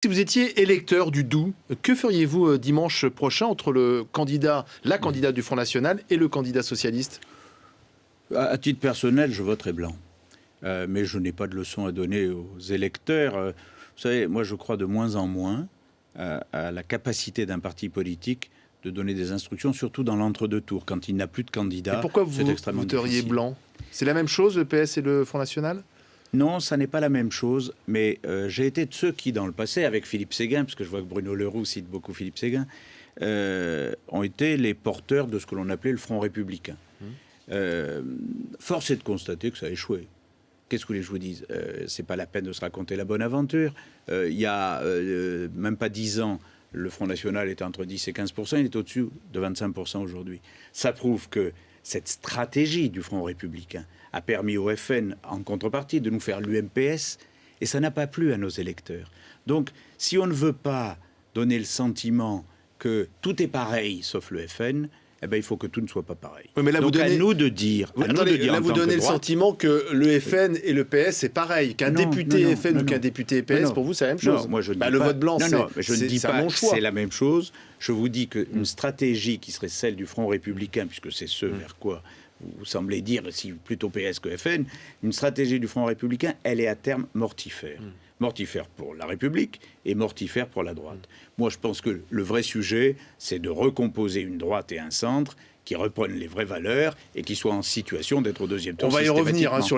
Si vous étiez électeur du Doubs, que feriez-vous dimanche prochain entre la candidate du Front National et le candidat socialiste? À titre personnel, je voterai blanc. Mais je n'ai pas de leçon à donner aux électeurs. Vous savez, moi je crois de moins en moins à la capacité d'un parti politique de donner des instructions, surtout dans l'entre-deux tours, quand il n'a plus de candidat. Et pourquoi vous voteriez blanc? C'est la même chose, le PS et le Front National? Non, ça n'est pas la même chose, mais j'ai été de ceux qui, dans le passé, avec Philippe Séguin, parce que je vois que Bruno Le Roux cite beaucoup Philippe Séguin, ont été les porteurs de ce que l'on appelait le Front républicain. Force est de constater que ça a échoué. Qu'est-ce que je vous dis? C'est pas la peine de se raconter la bonne aventure. Il y a même pas 10 ans, le Front National était entre 10 et 15%, il est au-dessus de 25% aujourd'hui. Ça prouve que cette stratégie du Front républicain a permis au FN, en contrepartie, de nous faire l'UMPS, et ça n'a pas plu à nos électeurs. Donc, si on ne veut pas donner le sentiment que tout est pareil, sauf le FN, eh ben, il faut que tout ne soit pas pareil. Oui, mais là, donc, à nous de dire... vous donnez le sentiment que le FN et le PS, c'est pareil. Qu'un député FN ou qu'un député PS, pour vous, c'est la même chose. Non, moi, je dis le vote blanc, c'est un bon choix. C'est la même chose. Je vous dis qu'une stratégie qui serait celle du Front républicain, puisque c'est ce vers quoi vous semblez dire, si plutôt PS que FN, une stratégie du Front républicain, elle est à terme mortifère. Mortifère pour la République et mortifère pour la droite. Moi, je pense que le vrai sujet, c'est de recomposer une droite et un centre qui reprennent les vraies valeurs et qui soient en situation d'être au deuxième tour. On va y revenir sur les